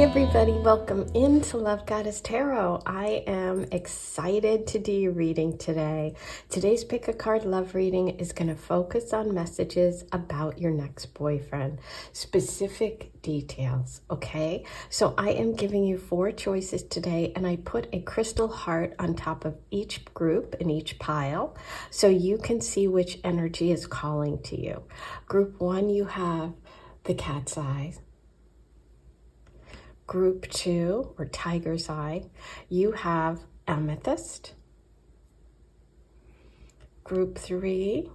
everybody, welcome into Love Goddess Tarot. I am excited to do your reading today. Today's Pick a Card Love reading is going to focus on messages about your next boyfriend, specific details, okay? So I am giving you 4 choices today, and I put a crystal heart on top of each group in each pile so you can see which energy is calling to you. Group 1, you have the cat's eye. Group 2, or tiger's eye, you have amethyst. Group 3,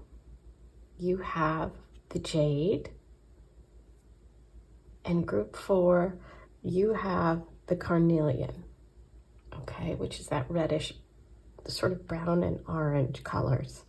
you have the jade. And group 4, you have the carnelian, okay, which is that reddish, sort of brown and orange colors.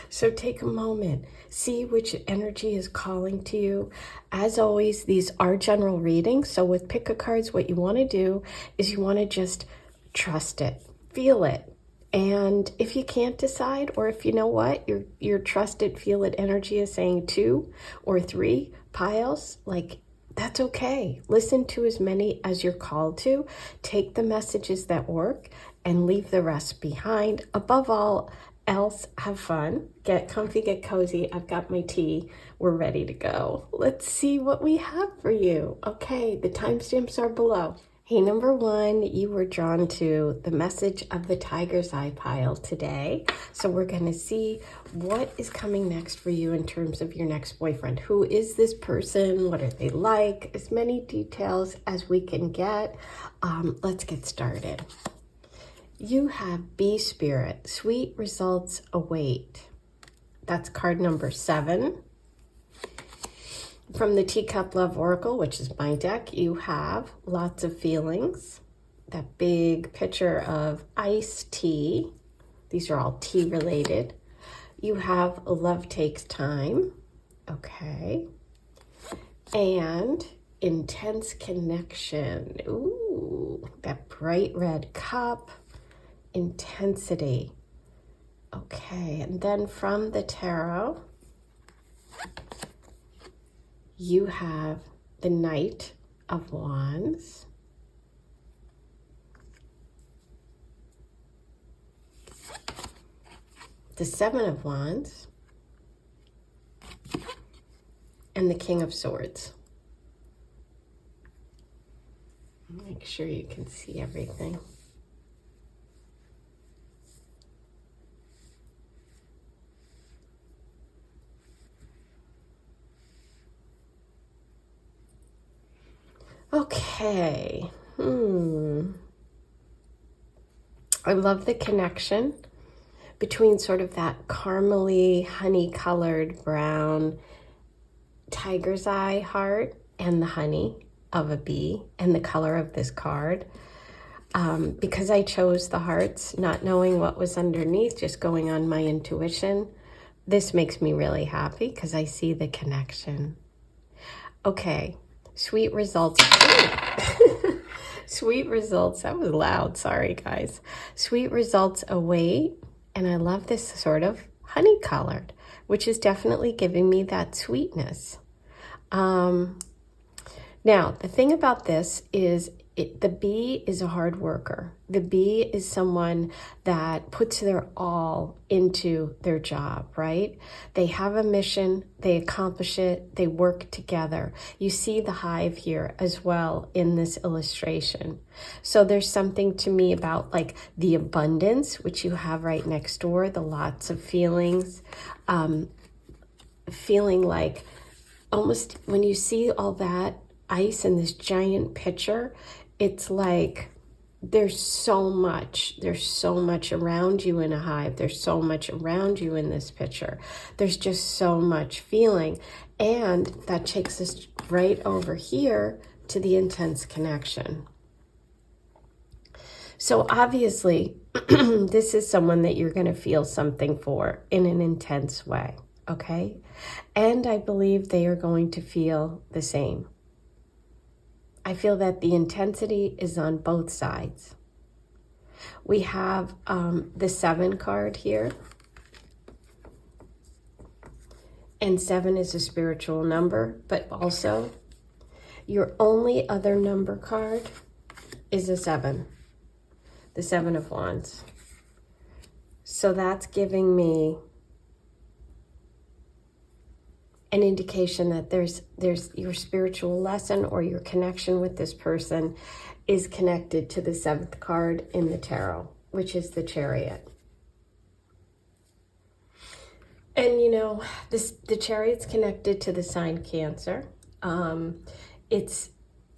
So take a moment, see which energy is calling to you. As always, these are general readings. So with pick a cards, what you want to do is you want to just trust it, feel it. And if you can't decide, or if you know what, your trust it, feel it energy is saying 2 or 3 piles, like that's okay. Listen to as many as you're called to. Take the messages that work and leave the rest behind. Above all else, have fun, get comfy, get cozy. I've got my tea. We're ready to go. Let's see what we have for you. Okay, the timestamps are below. Hey, number 1, you were drawn to the message of the tiger's eye pile today. So we're going to see what is coming next for you in terms of your next boyfriend. Who is this person? What are they like? As many details as we can get. Let's get started. You have Bee Spirit, sweet results await. That's card number 7. From the Teacup Love Oracle, which is my deck, you have lots of feelings. That big picture of iced tea. These are all tea related. You have love takes time. Okay. And intense connection. Ooh, that bright red cup. Intensity. Okay, and then from the tarot, you have the Knight of Wands. The 7 of Wands. And the King of Swords. Make sure you can see everything. Okay. I love the connection between sort of that caramely, honey-colored brown tiger's eye heart and the honey of a bee and the color of this card. Because I chose the hearts, not knowing what was underneath, just going on my intuition, this makes me really happy because I see the connection. Okay. Sweet results. Sweet results. That was loud. Sorry, guys. Sweet results await. And I love this sort of honey colored, which is definitely giving me that sweetness. Now, the thing about this is the bee is a hard worker. The bee is someone that puts their all into their job, right? They have a mission, they accomplish it, they work together. You see the hive here as well in this illustration. So there's something to me about like the abundance, which you have right next door, the lots of feelings, feeling like almost when you see all that ice in this giant pitcher, it's like there's so much around you in a hive. There's so much around you in this picture. There's just so much feeling. And that takes us right over here to the intense connection. So obviously, this is someone that you're going to feel something for in an intense way, okay? And I believe they are going to feel the same. I feel that the intensity is on both sides. We have the 7 card here. And 7 is a spiritual number, but also Your only other number card is a 7, the 7 of Wands. So that's giving me an indication that there's your spiritual lesson or your connection with this person is connected to the 7th card in the tarot, which is the Chariot. And you know, the Chariot's connected to the sign Cancer. It's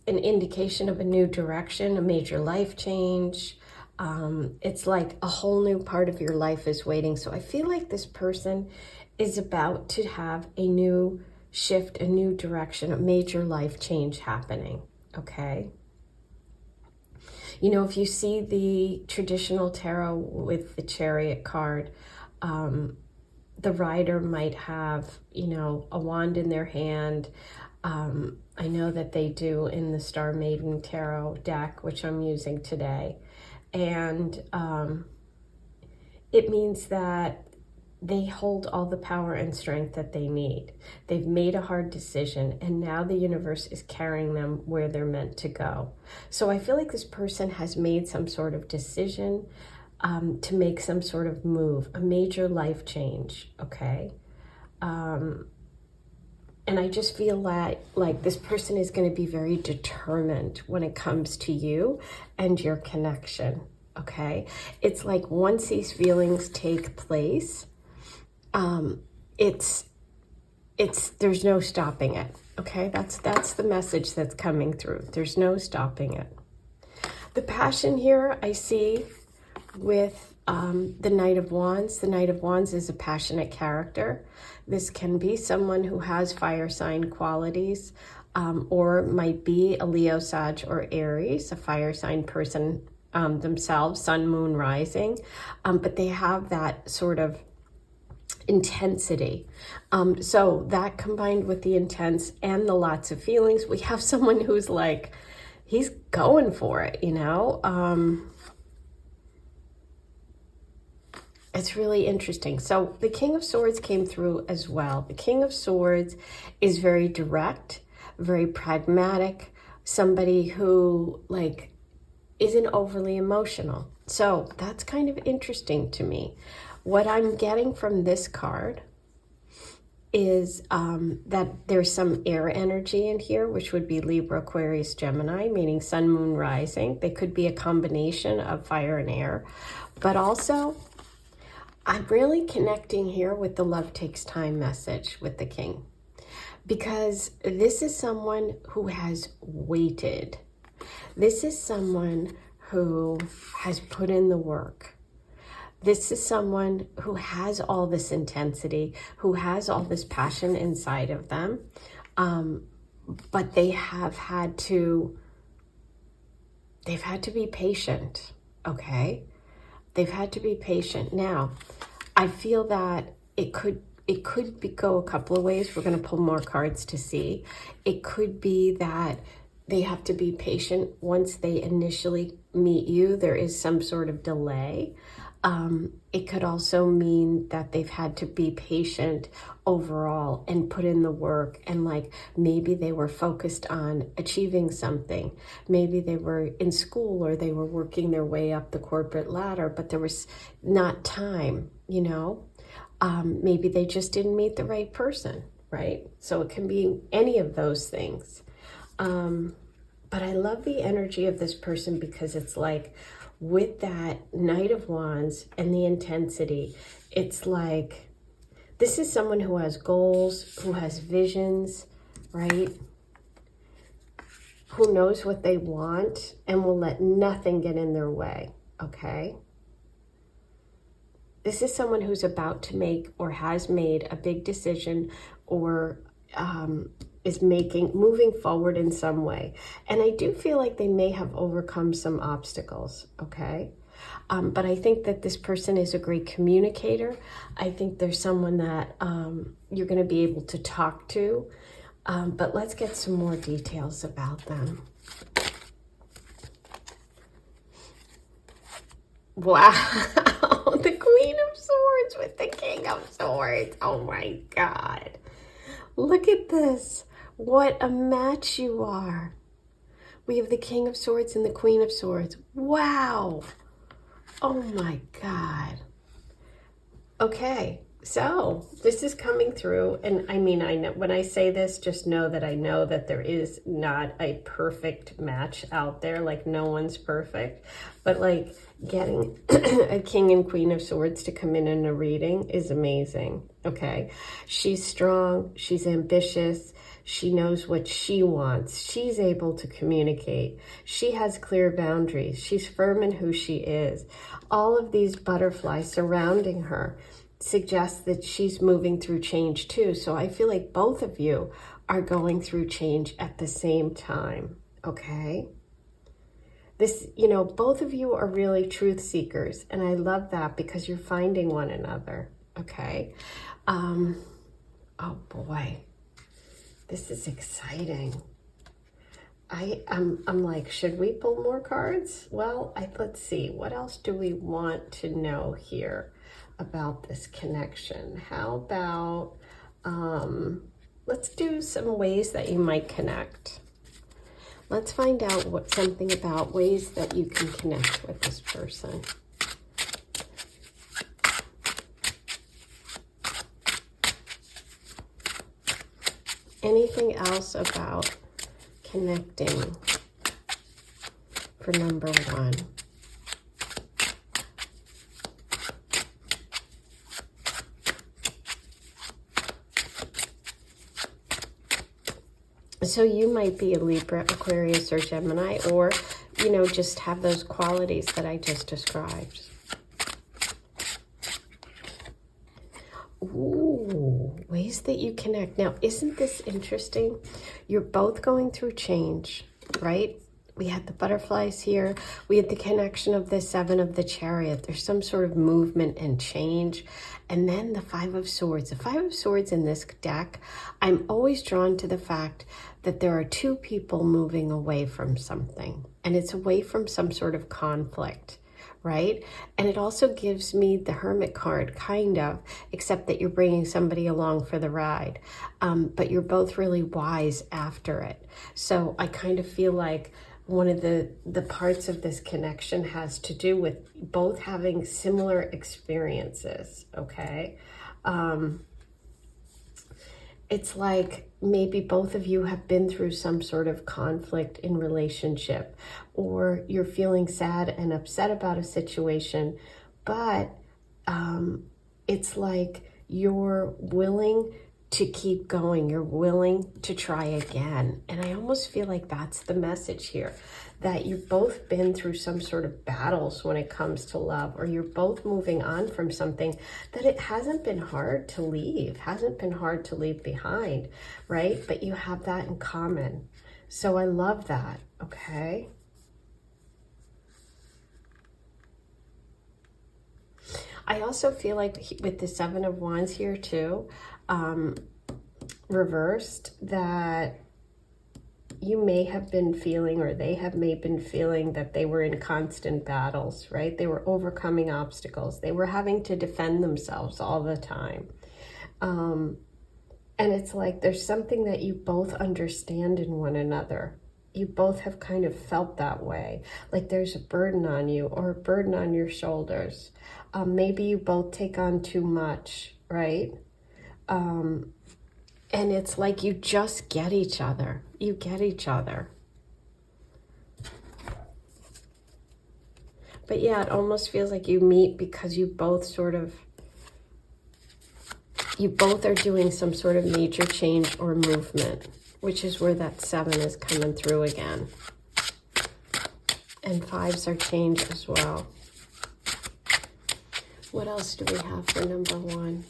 an indication of a new direction, a major life change. It's like a whole new part of your life is waiting. So I feel like this person is about to have a new shift, a new direction, a major life change happening, okay? You know, if you see the traditional tarot with the Chariot card, the rider might have, you know, a wand in their hand. I know that they do in the Star Maiden Tarot deck, which I'm using today. And it means that they hold all the power and strength that they need. They've made a hard decision, and now the universe is carrying them where they're meant to go. So I feel like this person has made some sort of decision to make some sort of move, a major life change, okay? And I just feel like this person is going to be very determined when it comes to you and your connection, okay? It's like once these feelings take place, there's no stopping it, okay? That's the message that's coming through. There's no stopping it. The passion here I see with the Knight of Wands. The Knight of Wands is a passionate character. This can be someone who has fire sign qualities, or might be a Leo, Sag, or Aries, a fire sign person themselves, sun, moon, rising, but they have that sort of intensity. So that combined with the intense and the lots of feelings, we have someone who's like, he's going for it, you know? It's really interesting. So the King of Swords came through as well. The King of Swords is very direct, very pragmatic, somebody who like isn't overly emotional. So that's kind of interesting to me. What I'm getting from this card is that there's some air energy in here, which would be Libra, Aquarius, Gemini, meaning sun, moon, rising. They could be a combination of fire and air, but also I'm really connecting here with the love takes time message with the King, because this is someone who has waited. This is someone who has put in the work. This is someone who has all this intensity, who has all this passion inside of them, but they've had to be patient, okay? They've had to be patient. Now, I feel that it could go a couple of ways. We're going to pull more cards to see. It could be that they have to be patient once they initially meet you. There is some sort of delay. It could also mean that they've had to be patient overall and put in the work, and like maybe they were focused on achieving something. Maybe they were in school or they were working their way up the corporate ladder, but there was not time, you know? Maybe they just didn't meet the right person, right? So it can be any of those things. But I love the energy of this person because it's like, with that Knight of Wands and the intensity, it's like, this is someone who has goals, who has visions, right? Who knows what they want and will let nothing get in their way, okay? This is someone who's about to make or has made a big decision, or is moving forward in some way. And I do feel like they may have overcome some obstacles, okay? But I think that this person is a great communicator. I think there's someone that you're going to be able to talk to. But let's get some more details about them. Wow, the Queen of Swords with the King of Swords. Oh my God. Look at this. What a match you are. We have the King of Swords and the Queen of Swords. Wow. Oh my God. Okay, so this is coming through, and I mean, I know when I say this, just know that there is not a perfect match out there. Like, no one's perfect, but like getting a King and Queen of Swords to come in a reading is amazing. Okay, she's strong, she's ambitious, she knows what she wants, she's able to communicate, she has clear boundaries, she's firm in who she is. All of these butterflies surrounding her suggests that she's moving through change too. So I feel like both of you are going through change at the same time, okay? This, you know, both of you are really truth seekers, and I love that because you're finding one another, okay? Oh boy, this is exciting. I'm like, should we pull more cards? Well, let's see. What else do we want to know here about this connection? How about, let's do some ways that you might connect. Let's find out something about ways that you can connect with this person. Anything else about connecting for number one? So you might be a Libra, Aquarius, or Gemini, or, you know, just have those qualities that I just described. Ooh, ways that you connect. Now, isn't this interesting? You're both going through change, right? We had the butterflies here. We had the connection of the Seven of the Chariot. There's some sort of movement and change. And then the Five of Swords. The Five of Swords in this deck, I'm always drawn to the fact that there are two people moving away from something. And it's away from some sort of conflict, right? And it also gives me the Hermit card, kind of, except that you're bringing somebody along for the ride. But you're both really wise after it. So I kind of feel like one of the parts of this connection has to do with both having similar experiences, okay? It's like maybe both of you have been through some sort of conflict in relationship, or you're feeling sad and upset about a situation, but it's like you're willing to keep going. You're willing to try again. And I almost feel like that's the message here, that you've both been through some sort of battles when it comes to love, or you're both moving on from something that it hasn't been hard to leave, behind, right? But you have that in common. So I love that, okay? I also feel like with the Seven of Wands here too, reversed, that you may have been feeling, or they may have been feeling, that they were in constant battles, right? They were overcoming obstacles. They were having to defend themselves all the time. And it's like there's something that you both understand in one another. You both have kind of felt that way. Like there's a burden on you, or a burden on your shoulders. Maybe you both take on too much, right? And it's like you just get each other. You get each other. But yeah, it almost feels like you meet because you both are doing some sort of major change or movement, which is where that seven is coming through again. And fives are change as well. What else do we have for number one?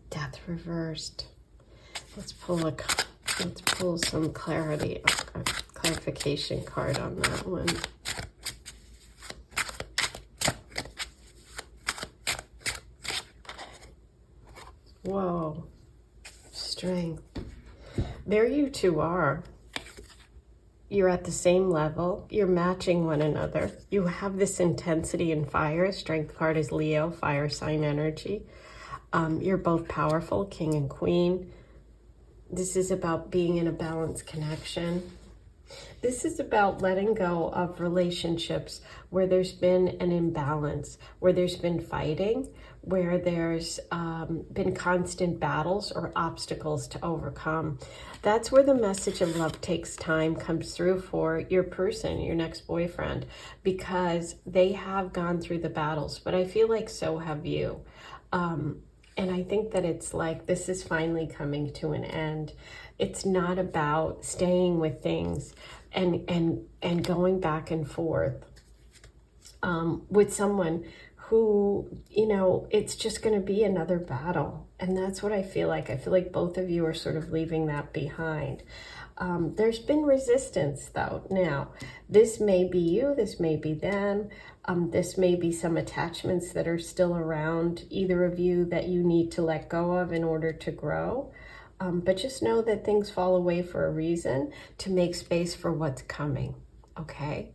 Death reversed. Let's pull some clarification card on that one. Whoa. Strength. There you two are. You're at the same level. You're matching one another. You have this intensity and fire. Strength card is Leo, fire sign energy. You're both powerful, king and queen. This is about being in a balanced connection. This is about letting go of relationships where there's been an imbalance, where there's been fighting, where there's been constant battles or obstacles to overcome. That's where the message of love takes time comes through for your person, your next boyfriend, because they have gone through the battles, but I feel like so have you. And I think that it's like this is finally coming to an end. It's not about staying with things and going back and forth with someone who, you know, it's just going to be another battle. And that's what I feel like. I feel like both of you are sort of leaving that behind. There's been resistance, though. Now, this may be you, this may be them. This may be some attachments that are still around either of you that you need to let go of in order to grow. But just know that things fall away for a reason, to make space for what's coming, okay?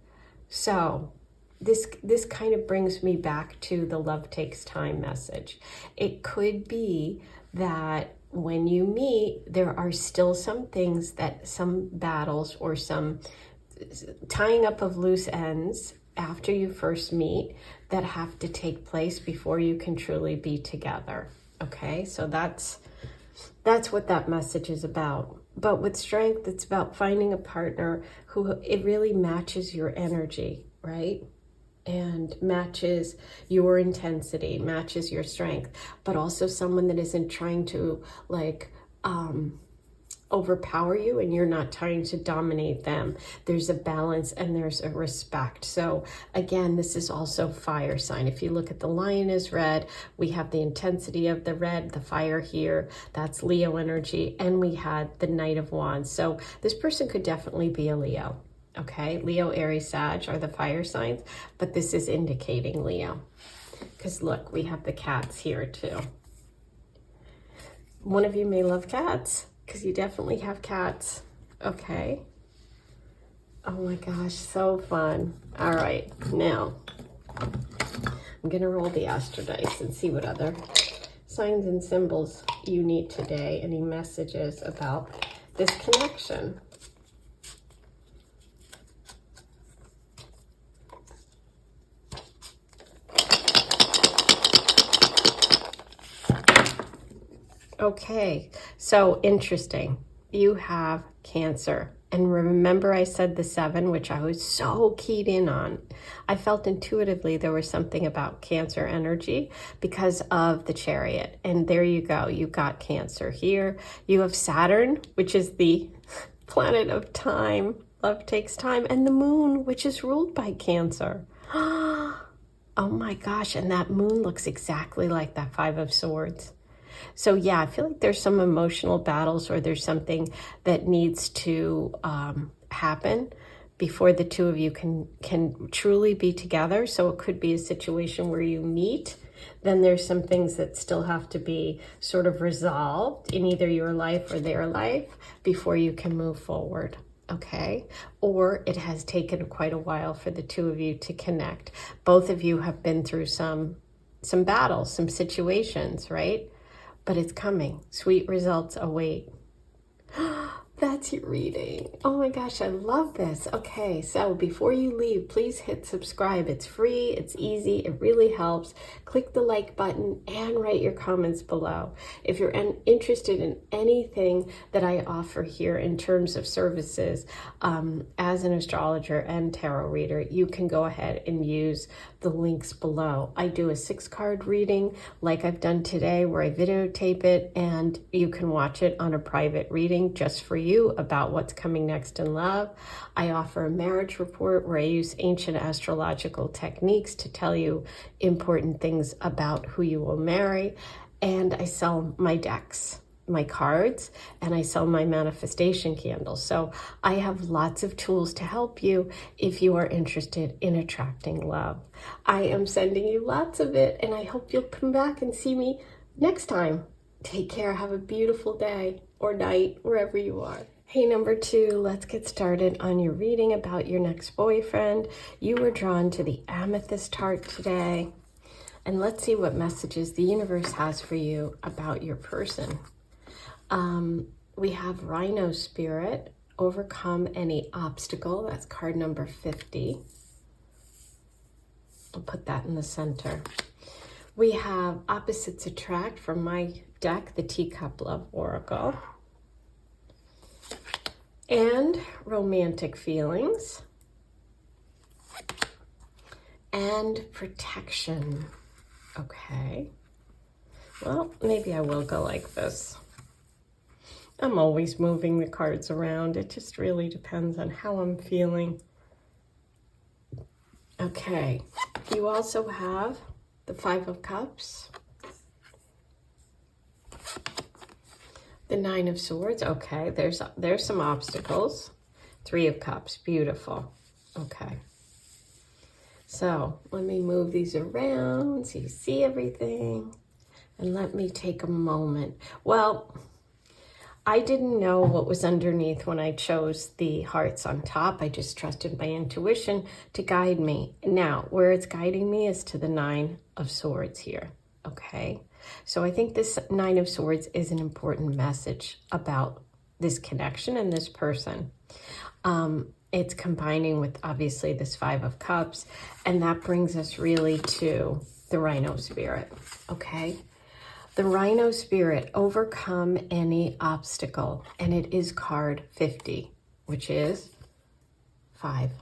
So this kind of brings me back to the love takes time message. It could be that when you meet, there are still some things that some battles or some tying up of loose ends after you first meet that have to take place before you can truly be together, okay? So that's what that message is about. But with strength, it's about finding a partner who it really matches your energy, right? And matches your intensity, matches your strength, but also someone that isn't trying to like overpower you and you're not trying to dominate them. There's a balance and there's a respect. So again, this is also fire sign. If you look at the lion is red, we have the intensity of the red, the fire here, that's Leo energy, and we had the Knight of Wands. So this person could definitely be a Leo. Okay, Leo, Aries, Sag are the fire signs, but this is indicating Leo. Because look, we have the cats here too. One of you may love cats, because you definitely have cats. Okay. Oh my gosh, so fun. All right, now I'm going to roll the Astro Dice and see what other signs and symbols you need today. Any messages about this connection. Okay, so interesting. You have Cancer. And remember I said the 7, which I was so keyed in on. I felt intuitively there was something about Cancer energy because of the Chariot. And there you go. You got Cancer here. You have Saturn, which is the planet of time. Love takes time. And the moon, which is ruled by Cancer. Oh my gosh. And that moon looks exactly like that 5 of Swords. So yeah, I feel like there's some emotional battles or there's something that needs to happen before the two of you can truly be together. So it could be a situation where you meet, then there's some things that still have to be sort of resolved in either your life or their life before you can move forward. Okay, or it has taken quite a while for the two of you to connect. Both of you have been through some battles, some situations, right? But it's coming. Sweet results await. That's your reading. Oh my gosh, I love this. Okay, so before you leave, please hit subscribe. It's free, it's easy, it really helps. Click the like button and write your comments below. If you're interested in anything that I offer here in terms of services as an astrologer and tarot reader, you can go ahead and use the links below. I do a 6-card reading like I've done today where I videotape it and you can watch it on a private reading just for you about what's coming next in love. I offer a marriage report where I use ancient astrological techniques to tell you important things about who you will marry. And I sell my decks, my cards, and I sell my manifestation candles. So I have lots of tools to help you if you are interested in attracting love. I am sending you lots of it, and I hope you'll come back and see me next time. Take care. Have a beautiful day or night, wherever you are. Hey, number 2, let's get started on your reading about your next boyfriend. You were drawn to the Amethyst Heart today. And let's see what messages the universe has for you about your person. We have Rhino Spirit, overcome any obstacle. That's card number 50. I'll put that in the center. We have Opposites Attract from my deck, the Teacup Love Oracle. And Romantic Feelings. And Protection. Okay. Well, maybe I will go like this. I'm always moving the cards around. It just really depends on how I'm feeling. Okay. You also have the 5 of Cups. The 9 of Swords. Okay, there's some obstacles. 3 of Cups. Beautiful. Okay. So let me move these around so you see everything. And let me take a moment. Well, I didn't know what was underneath when I chose the hearts on top. I just trusted my intuition to guide me. Now, where it's guiding me is to the 9 of Swords here, okay? So I think this 9 of Swords is an important message about this connection and this person. It's combining with, obviously, this 5 of Cups, and that brings us really to the Rhino Spirit, okay? The Rhino Spirit, overcome any obstacle, and it is card 50, which is 5.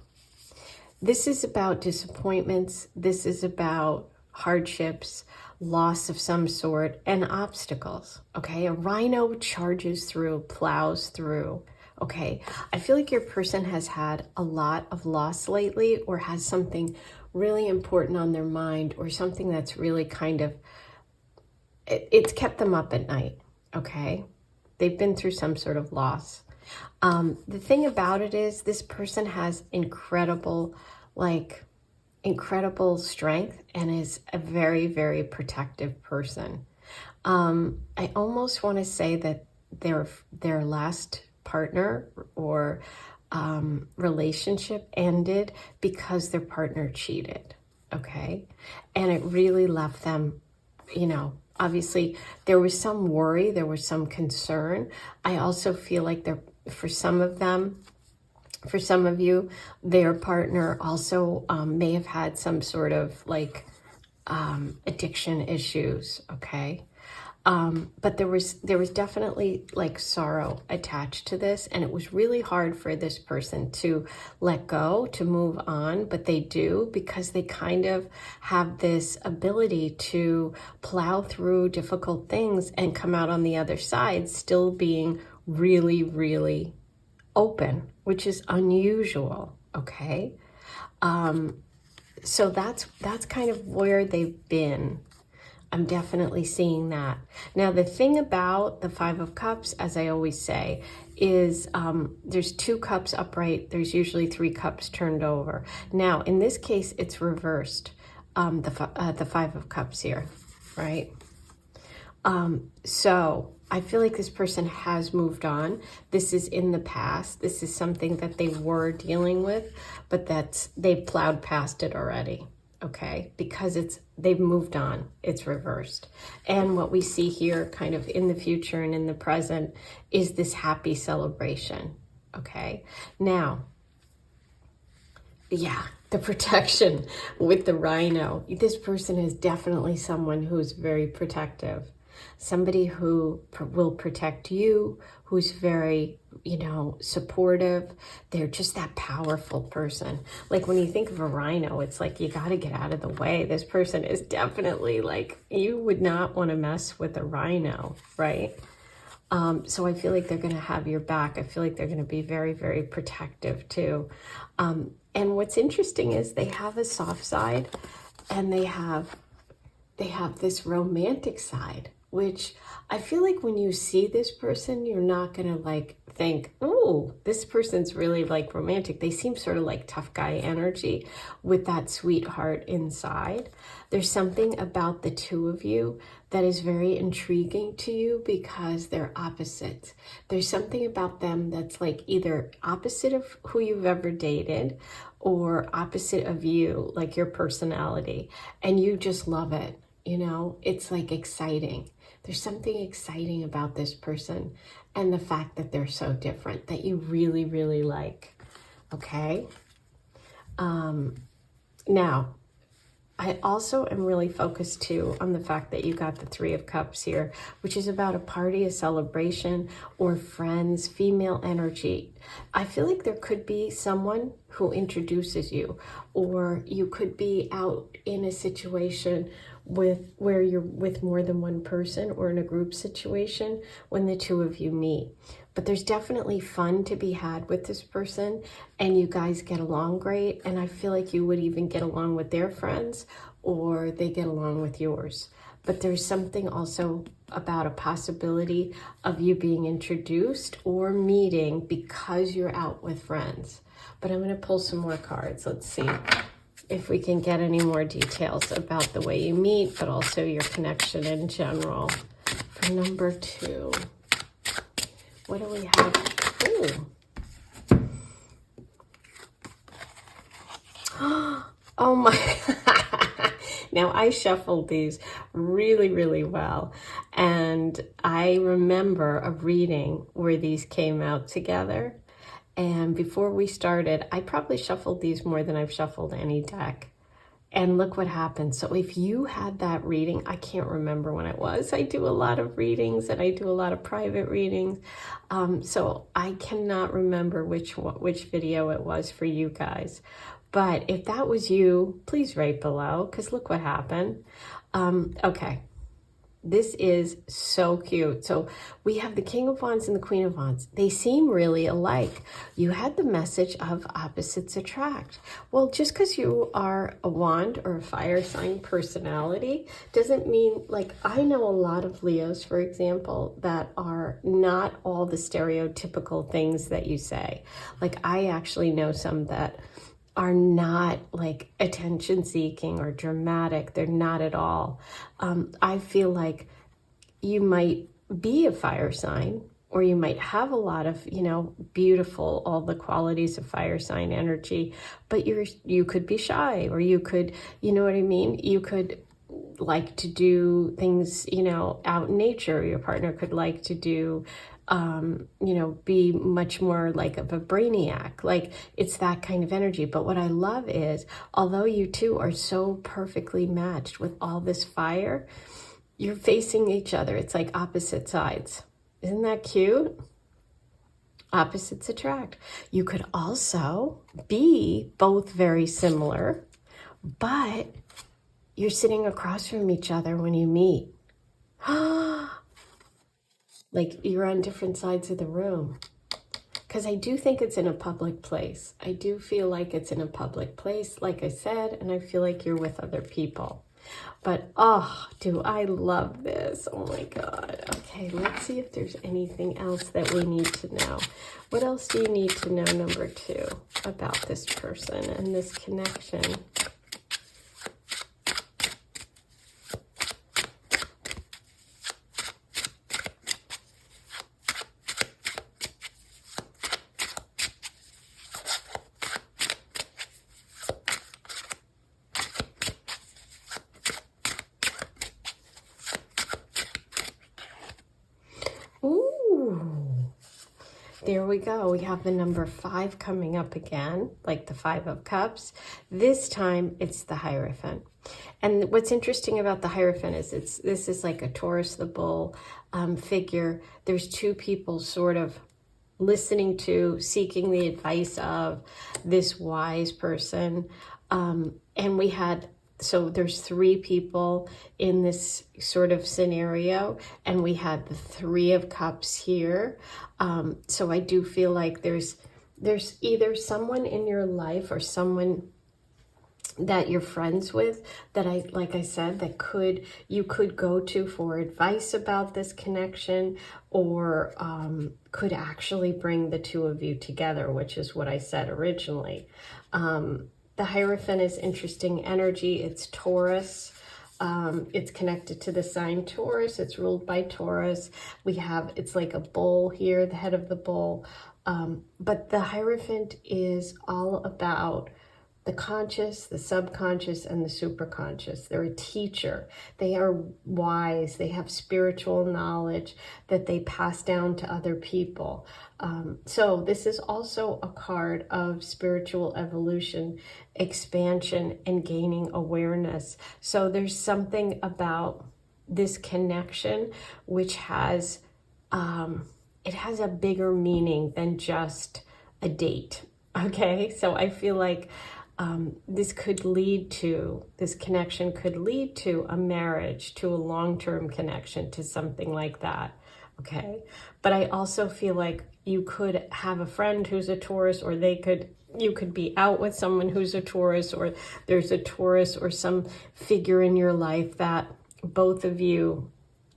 This is about disappointments. This is about hardships, loss of some sort, and obstacles, okay? A rhino charges through, plows through, okay? I feel like your person has had a lot of loss lately, or has something really important on their mind, or something that's really kind of, it's kept them up at night, okay? They've been through some sort of loss. The thing about it is this person has incredible strength and is a very, very protective person. I almost want to say that their last partner or relationship ended because their partner cheated, okay? And it really left them, obviously there was some worry, there was some concern. I also feel like for some of you, their partner also may have had some sort of addiction issues, okay? But there was definitely sorrow attached to this, and it was really hard for this person to let go, to move on, but they do, because they kind of have this ability to plow through difficult things and come out on the other side still being really, really open, which is unusual, okay? So that's kind of where they've been. I'm definitely seeing that. Now, the thing about the 5 of Cups, as I always say, is there's 2 cups upright. There's usually 3 cups turned over. Now, in this case, it's reversed, the 5 of Cups here, right? So I feel like this person has moved on. This is in the past. This is something that they were dealing with, but they've plowed past it already. Okay, because they've moved on, it's reversed. And what we see here kind of in the future and in the present is this happy celebration, okay? Now, yeah, the protection with the rhino. This person is definitely someone who's very protective. Somebody who will protect you, who's very, supportive. They're just that powerful person. Like when you think of a rhino, it's like you got to get out of the way. This person is definitely you would not want to mess with a rhino, right? So I feel like they're going to have your back. I feel like they're going to be very, very protective too. And what's interesting is they have a soft side and they have this romantic side. which I feel like when you see this person, you're not going to like think, oh, this person's really like romantic. They seem sort of like tough guy energy with that sweetheart inside. There's something about the two of you that is very intriguing to you because they're opposites. There's something about them that's like either opposite of who you've ever dated or opposite of you, like your personality, and you just love it. You know, it's like exciting. There's something exciting about this person and the fact that they're so different that you really, really like. Okay. Now, I also am really focused too on the fact that you got the Three of Cups here, which is about a party, a celebration, or friends, female energy. I feel like there could be someone who introduces you, or you could be out in a situation where you're with more than one person, or in a group situation when the two of you meet. But there's definitely fun to be had with this person, and you guys get along great. And I feel like you would even get along with their friends, or they get along with yours. But there's something also about a possibility of you being introduced or meeting because you're out with friends. But I'm going to pull some more cards. Let's see if we can get any more details about the way you meet, but also your connection in general. For number 2. What do we have? Ooh. Oh my. Now, I shuffled these really, really well. And I remember a reading where these came out together. And before we started, I probably shuffled these more than I've shuffled any deck. And look what happened. So if you had that reading, I can't remember when it was. I do a lot of readings and I do a lot of private readings. So I cannot remember which video it was for you guys. But if that was you, please write below, because look what happened. Okay. This is so cute. So we have the King of Wands and the Queen of Wands. They seem really alike. You had the message of opposites attract. Well, just because you are a wand or a fire sign personality doesn't mean, like, I know a lot of Leos, for example, that are not all the stereotypical things that you say. Like, I actually know some that are not like attention seeking or dramatic. They're not at all. I feel like you might be a fire sign, or you might have a lot of, you know, beautiful, all the qualities of fire sign energy, but you could be shy, or you could, you know what I mean? You could like to do things, you know, out in nature. Your partner could like to do, you know, be much more like of a brainiac. Like, it's that kind of energy. But what I love is, although you two are so perfectly matched with all this fire, you're facing each other. It's like opposite sides. Isn't that cute? Opposites attract. You could also be both very similar, but you're sitting across from each other when you meet. Like, you're on different sides of the room. Because I do think it's in a public place. I do feel like it's in a public place, like I said, and I feel like you're with other people. But, oh, do I love this. Oh, my God. Okay, let's see if there's anything else that we need to know. What else do you need to know, number 2, about this person and this connection? Ooh, there we go. We have the number 5 coming up again, like the 5 of Cups. This time it's the Hierophant. And what's interesting about the Hierophant is this is like a Taurus the bull figure. There's 2 people sort of listening to, seeking the advice of this wise person. And we had, so there's 3 people in this sort of scenario, and we had the 3 of Cups here. So I do feel like there's either someone in your life or someone that you're friends with, that like I said, that you could go to for advice about this connection, or could actually bring the two of you together, which is what I said originally. The Hierophant is interesting energy. It's Taurus. It's connected to the sign Taurus. It's ruled by Taurus. It's like a bull here, the head of the bull. But the Hierophant is all about the conscious, the subconscious, and the superconscious. They're a teacher. They are wise. They have spiritual knowledge that they pass down to other people. So this is also a card of spiritual evolution, expansion, and gaining awareness. So there's something about this connection which has, it has a bigger meaning than just a date. Okay, so I feel like this connection could lead to a marriage, to a long-term connection, to something like that. Okay, but I also feel like you could have a friend who's a Taurus, or you could be out with someone who's a Taurus, or there's a Taurus or some figure in your life that both of you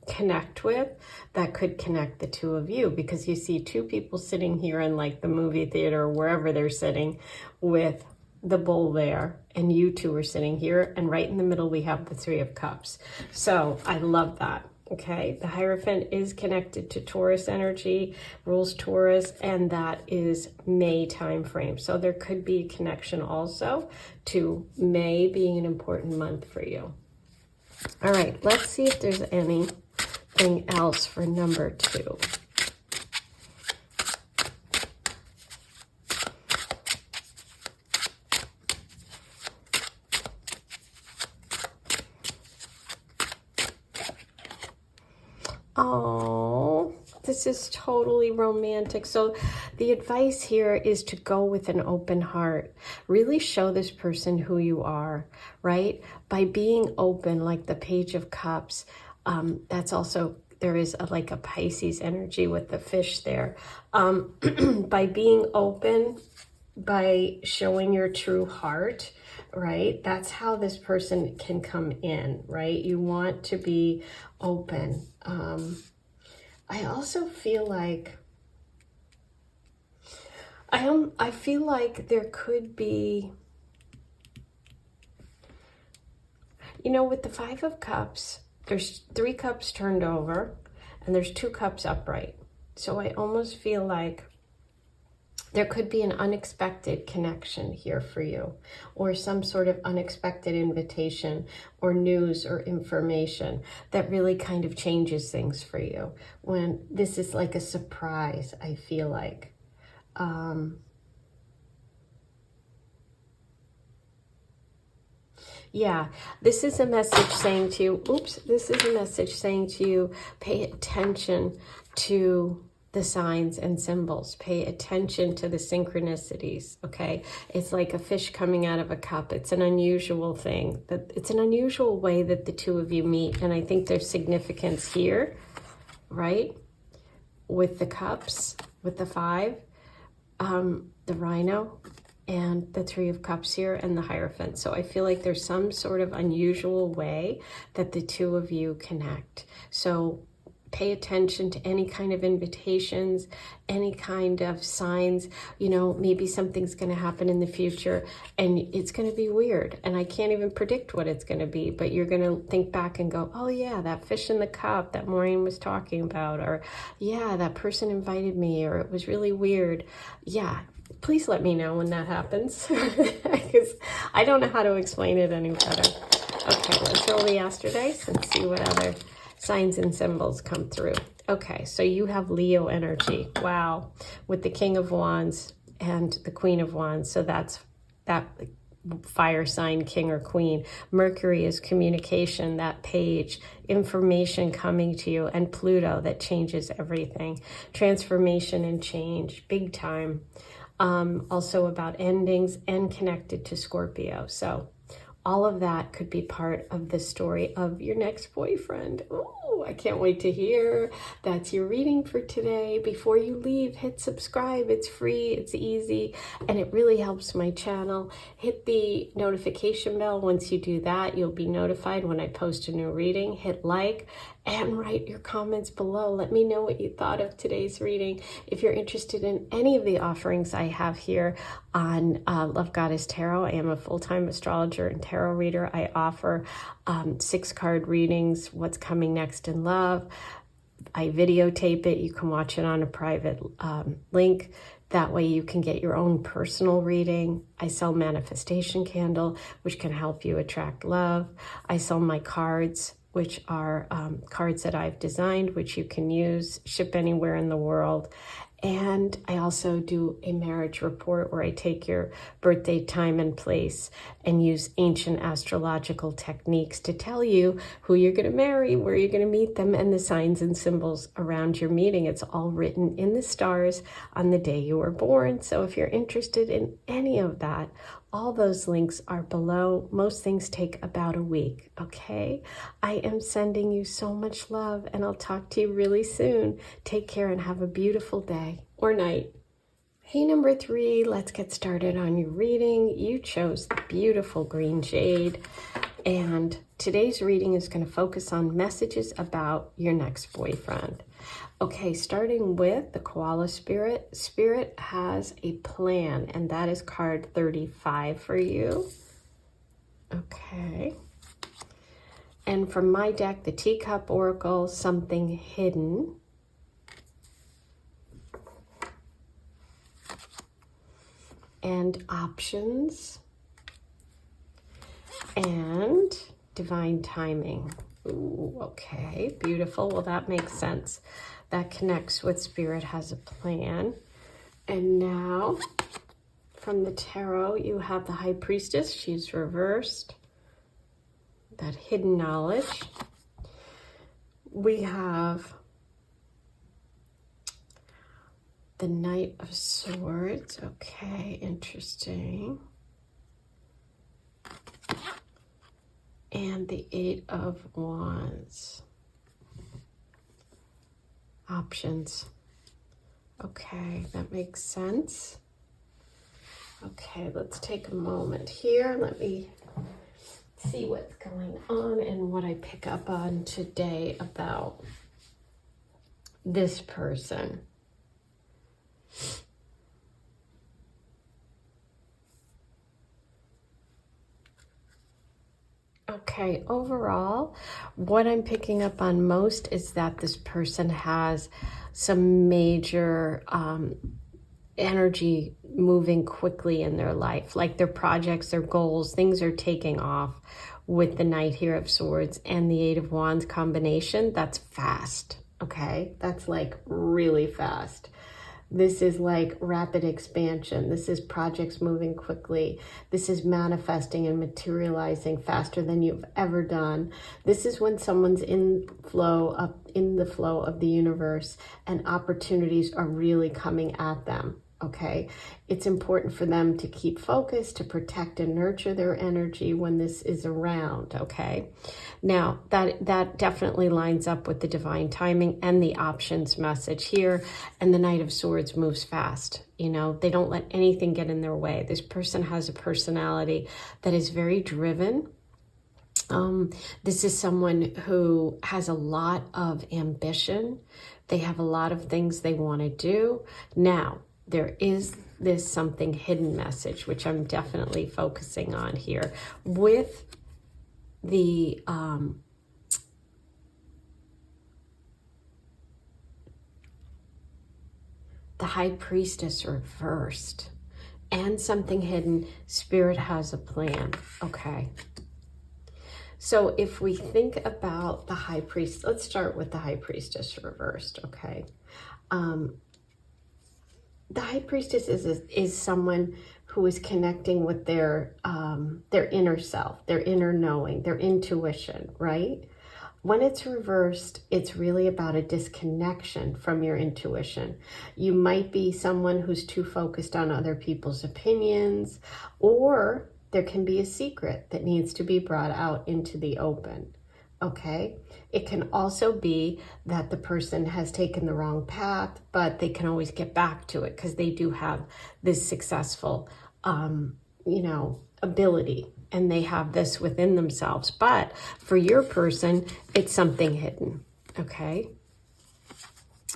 connect with, that could connect the two of you, because you see two people sitting here in like the movie theater or wherever they're sitting, with the bull there, and you two are sitting here, and right in the middle we have the Three of Cups. So I love that. Okay, the Hierophant is connected to Taurus energy, rules Taurus, and that is May time frame. So there could be a connection also to May being an important month for you. All right, let's see if there's anything else for number 2. Oh, this is totally romantic. So the advice here is to go with an open heart. Really show this person who you are, right? By being open, like the Page of Cups. That's also, there is like a Pisces energy with the fish there. By being open, by showing your true heart, right? That's how this person can come in, right? You want to be open. I also feel like, I feel like there could be, with the Five of Cups, there's 3 cups turned over and there's 2 cups upright. So I almost feel like there could be an unexpected connection here for you, or some sort of unexpected invitation or news or information that really kind of changes things for you. When this is like a surprise, I feel like. Yeah, this is a message saying to you, pay attention to the signs and symbols. Pay attention to the synchronicities, okay? It's like a fish coming out of a cup. It's an unusual thing. It's an unusual way that the two of you meet, and I think there's significance here, right? With the cups, with the 5, the rhino, and the Three of Cups here, and the Hierophant. So I feel like there's some sort of unusual way that the two of you connect. So pay attention to any kind of invitations, any kind of signs. Maybe something's going to happen in the future and it's going to be weird. And I can't even predict what it's going to be, but you're going to think back and go, oh yeah, that fish in the cup that Maureen was talking about, or yeah, that person invited me, or it was really weird. Yeah. Please let me know when that happens, because I don't know how to explain it any better. Okay, let's roll the Astro Dice and see what other signs and symbols come through. Okay, so you have Leo energy. Wow, with the King of Wands and the Queen of Wands. So that's that fire sign, king or queen. Mercury is communication, that page, information coming to you, and Pluto that changes everything. Transformation and change, big time. Also about endings, and connected to Scorpio. So all of that could be part of the story of your next boyfriend. Ooh, Woo! I can't wait to hear. That's your reading for today. Before you leave, hit subscribe. It's free, it's easy, and it really helps my channel. Hit the notification bell. Once you do that, you'll be notified when I post a new reading. Hit like and write your comments below. Let me know what you thought of today's reading. If you're interested in any of the offerings I have here on Love Goddess Tarot, I am a full-time astrologer and tarot reader. I offer 6-card readings, what's coming next in love. I videotape it. You can watch it on a private link. That way you can get your own personal reading. I sell manifestation candle, which can help you attract love. I sell my cards, which are cards that I've designed, which you can use, ship anywhere in the world. And I also do a marriage report where I take your birthday, time, and place and use ancient astrological techniques to tell you who you're going to marry, where you're going to meet them, and the signs and symbols around your meeting. It's all written in the stars on the day you were born. So if you're interested in any of that, all those links are below. Most things take about a week, okay? I am sending you so much love, and I'll talk to you really soon. Take care and have a beautiful day or night. Hey, number 3, let's get started on your reading. You chose the beautiful green jade, and today's reading is going to focus on messages about your next boyfriend. Okay, starting with the koala spirit. Spirit has a plan, and that is card 35 for you. Okay. And from my deck, the teacup oracle, something hidden. And options. And divine timing. Ooh, okay, beautiful. Well, that makes sense. That connects with Spirit has a plan. And now, from the tarot, you have the High Priestess. She's reversed. That hidden knowledge. We have the Knight of Swords. Okay, interesting. And the 8 of Wands. Options. Okay, that makes sense. Okay, let's take a moment here. Let me see what's going on and what I pick up on today about this person. Okay, overall, what I'm picking up on most is that this person has some major energy moving quickly in their life, like their projects, their goals, things are taking off with the Knight here of Swords and the 8 of Wands combination. That's fast, okay? That's like really fast. This is like rapid expansion. This is projects moving quickly. This is manifesting and materializing faster than you've ever done. This is when someone's in the flow of the universe and opportunities are really coming at them. Okay, it's important for them to keep focused, to protect and nurture their energy when this is around. Okay, now that definitely lines up with the divine timing and the options message here. And the Knight of Swords moves fast. You know, they don't let anything get in their way. This person has a personality that is very driven. This is someone who has a lot of ambition. They have a lot of things they want to do. Now, there is this something hidden message, which I'm definitely focusing on here with the High Priestess reversed and something hidden. Spirit has a plan. Okay. So if we think about the High Priest, let's start with the High Priestess reversed. Okay. The High Priestess is someone who is connecting with their inner self, their inner knowing, their intuition, right? When it's reversed, it's really about a disconnection from your intuition. You might be someone who's too focused on other people's opinions, or there can be a secret that needs to be brought out into the open. okay? It can also be that the person has taken the wrong path, but they can always get back to it because they do have this successful, you know, ability, and they have this within themselves. But for your person, it's something hidden, okay?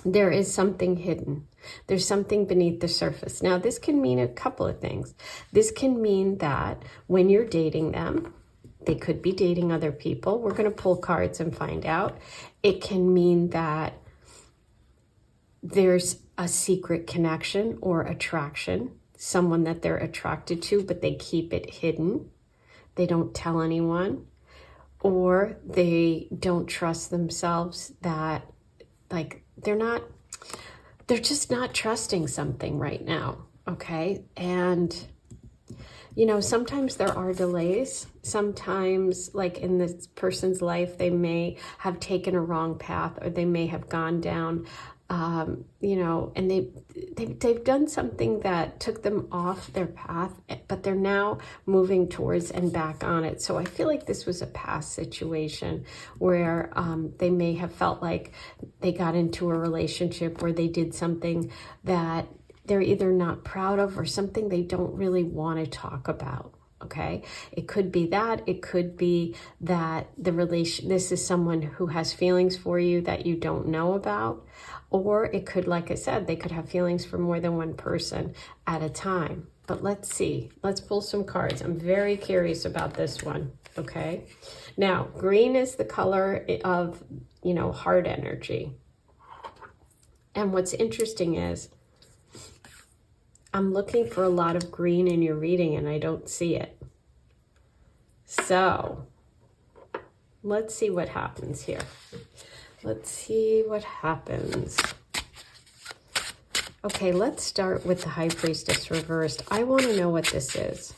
There is something hidden. There's something beneath the surface. Now, this can mean a couple of things. This can mean that when you're dating them, they could be dating other people. We're going to pull cards and find out. It can mean that there's a secret connection or attraction, someone that they're attracted to, but they keep it hidden. They don't tell anyone, or they don't trust themselves, that like they're just not trusting something right now, okay? And you know, sometimes there are delays. Sometimes, like in this person's life, they may have taken a wrong path, or they may have gone down, you know, and they've done something that took them off their path, but they're now moving towards and back on it. So I feel like this was a past situation where they may have felt like they got into a relationship where they did something that they're either not proud of or something they don't really want to talk about, okay? It could be that. It could be that this is someone who has feelings for you that you don't know about. Or it could, like I said, they could have feelings for more than one person at a time. But let's see. Let's pull some cards. I'm very curious about this one, okay? Now, green is the color of, you know, heart energy. And what's interesting is, I'm looking for a lot of green in your reading and I don't see it. So let's see what happens here. Let's see what happens. Okay, let's start with the High Priestess reversed. I want to know what this is.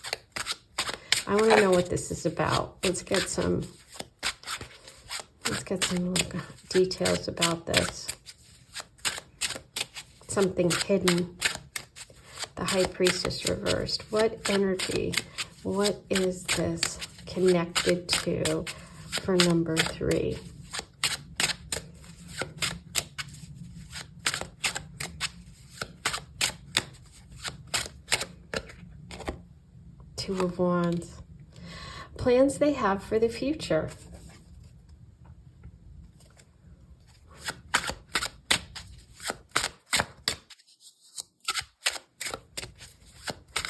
I want to know what this is about. Let's get some details about this. Something hidden. The High Priestess reversed. What energy? What is this connected to for number 3? Two of Wands. Plans they have for the future.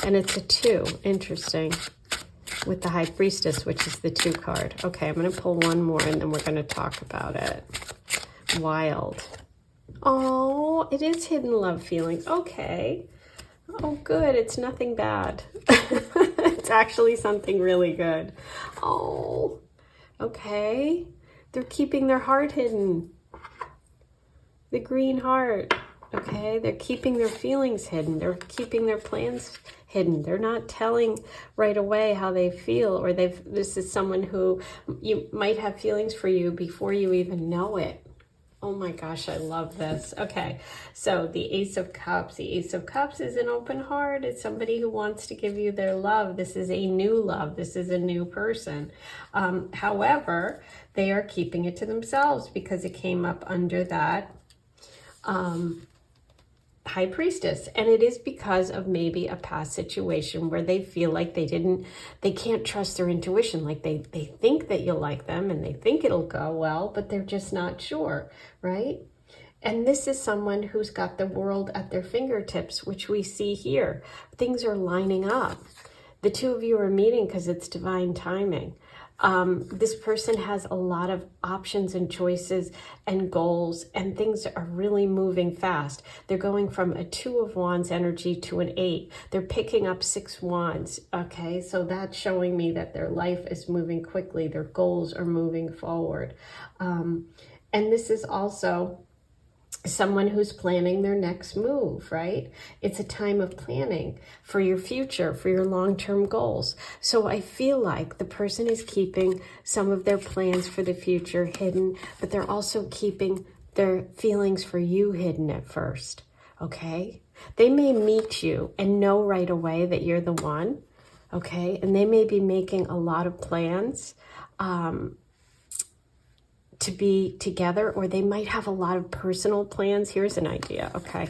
And it's a 2. Interesting. With the High Priestess, which is the 2 card. Okay, I'm going to pull one more and then we're going to talk about it. Wild. Oh, it is hidden love feelings. Okay. Oh, good. It's nothing bad. It's actually something really good. Oh, okay. They're keeping their heart hidden. The green heart. Okay, they're keeping their feelings hidden. They're keeping their plans hidden. They're not telling right away how they feel, or this is someone who you might have feelings for you before you even know it. Oh my gosh, I love this. Okay, so the Ace of Cups. The Ace of Cups is an open heart. It's somebody who wants to give you their love. This is a new love. This is a new person. However, they are keeping it to themselves because it came up under that High Priestess, and it is because of maybe a past situation where they feel like they can't trust their intuition. Like they think that you'll like them and they think it'll go well, but they're just not sure, right? And this is someone who's got the world at their fingertips, which we see here. Things are lining up. The two of you are meeting because it's divine timing. This person has a lot of options and choices and goals, and things are really moving fast. They're going from a 2 of Wands energy to an 8. They're picking up 6 Wands. Okay, so that's showing me that their life is moving quickly. Their goals are moving forward. And this is also someone who's planning their next move, right? It's a time of planning for your future, for your long-term goals. So I feel like the person is keeping some of their plans for the future hidden, but they're also keeping their feelings for you hidden at first, okay? They may meet you and know right away that you're the one, okay? And they may be making a lot of plans, to be together, or they might have a lot of personal plans. Here's an idea, okay?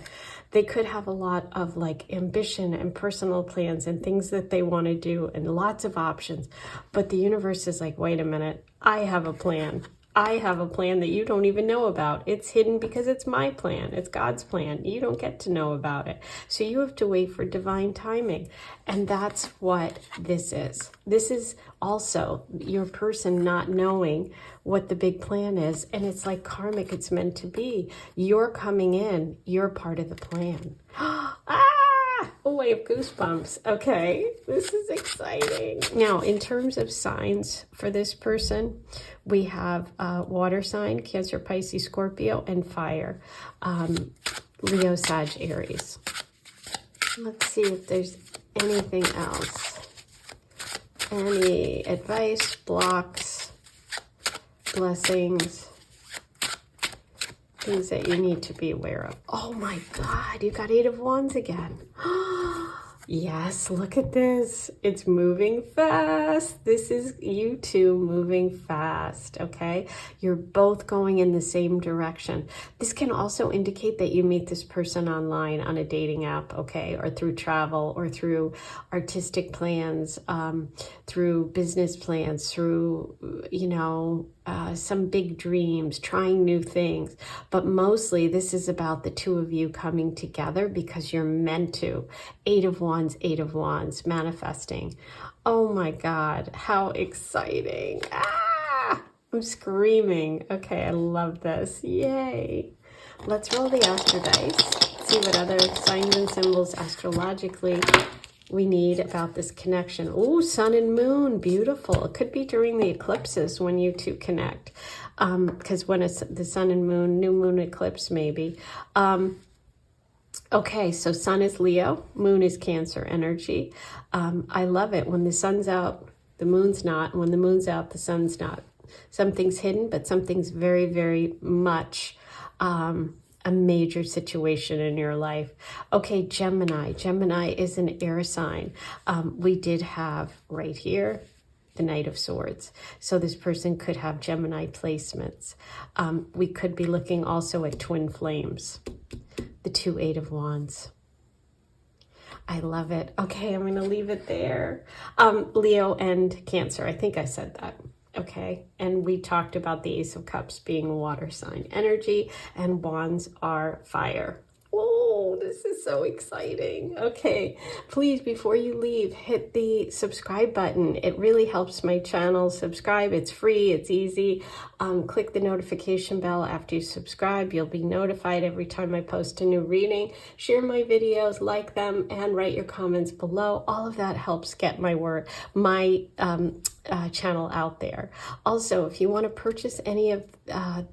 They could have a lot of like ambition and personal plans and things that they want to do and lots of options. But the universe is like, wait a minute, I have a plan. I have a plan that you don't even know about. It's hidden because it's my plan. It's God's plan. You don't get to know about it. So you have to wait for divine timing. And that's what this is. This is also your person not knowing what the big plan is. And it's like karmic. It's meant to be. You're coming in. You're part of the plan. Oh, I have goosebumps. Okay, this is exciting. Now, in terms of signs for this person, we have water sign, Cancer, Pisces, Scorpio, and fire, Leo, Sag, Aries. Let's see if there's anything else. Any advice, blocks, blessings, things that you need to be aware of. Oh my God, you got 8 of Wands again. Yes, look at this. It's moving fast. This is you two moving fast, okay? You're both going in the same direction. This can also indicate that you meet this person online on a dating app, okay? Or through travel, or through artistic plans, through business plans, through, you know, some big dreams, trying new things. But mostly this is about the two of you coming together because you're meant to. 8 of Wands, 8 of Wands, manifesting. Oh my God, how exciting. I'm screaming. Okay, I love this. Yay. Let's roll the astro dice. See what other signs and symbols astrologically we need about this connection. Oh, sun and moon, beautiful. It could be during the eclipses when you two connect, because when it's the sun and moon, new moon eclipse maybe. Okay, so sun is Leo, moon is Cancer energy. I love it. When the sun's out, the moon's not. When the moon's out, the sun's not. Something's hidden, but something's very, very much a major situation in your life. Okay, Gemini. Gemini is an air sign. We did have right here the Knight of Swords. So this person could have Gemini placements. We could be looking also at twin flames. The 2 8 of Wands. I love it. Okay, I'm going to leave it there. Leo and Cancer. I think I said that. Okay, and we talked about the Ace of Cups being water sign energy, and Wands are fire. Oh, this is so exciting. Okay, please, before you leave, hit the subscribe button. It really helps my channel. Subscribe. It's free. It's easy. Click the notification bell after you subscribe. You'll be notified every time I post a new reading. Share my videos, like them, and write your comments below. All of that helps get my channel out there. Also, if you want to purchase any of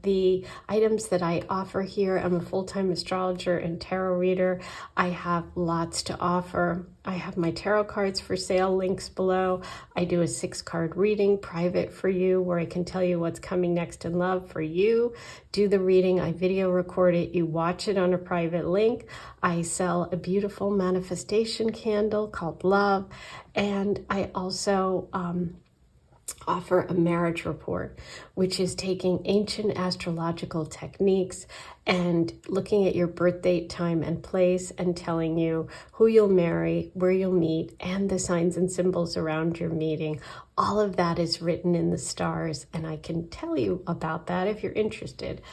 the items that I offer here, I'm a full-time astrologer and tarot reader. I have lots to offer. I have my tarot cards for sale, links below. I do a 6-card reading private for you where I can tell you what's coming next in love for you. Do the reading, I video record it, you watch it on a private link. I sell a beautiful manifestation candle called Love, and I also offer a marriage report, which is taking ancient astrological techniques and looking at your birth date, time, and place, and telling you who you'll marry, where you'll meet, and the signs and symbols around your meeting. All of that is written in the stars, and I can tell you about that if you're interested.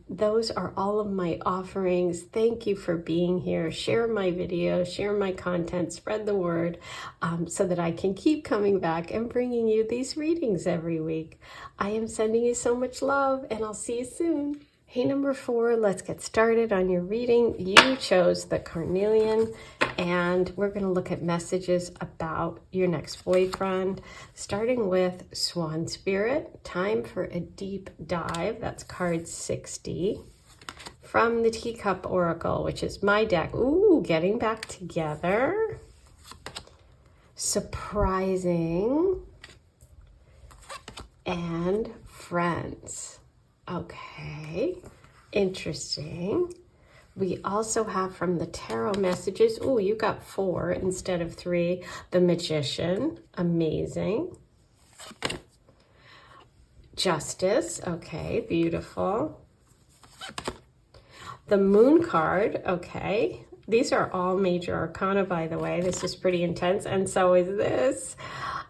Those are all of my offerings. Thank you for being here. Share my videos, share my content, spread the word, so that I can keep coming back and bringing you these readings every week. I am sending you so much love, and I'll see you soon. Hey, number 4, let's get started on your reading. You chose the carnelian, and we're going to look at messages about your next boyfriend, starting with Swan Spirit. Time for a deep dive. That's card 60 from the Teacup Oracle, which is my deck. Ooh, getting back together. Surprising. And friends. Okay, interesting. We also have from the tarot messages, oh, you got 4 instead of 3. The Magician, amazing. Justice. Okay, beautiful. The Moon card. Okay. These are all major arcana, by the way. This is pretty intense, and so is this.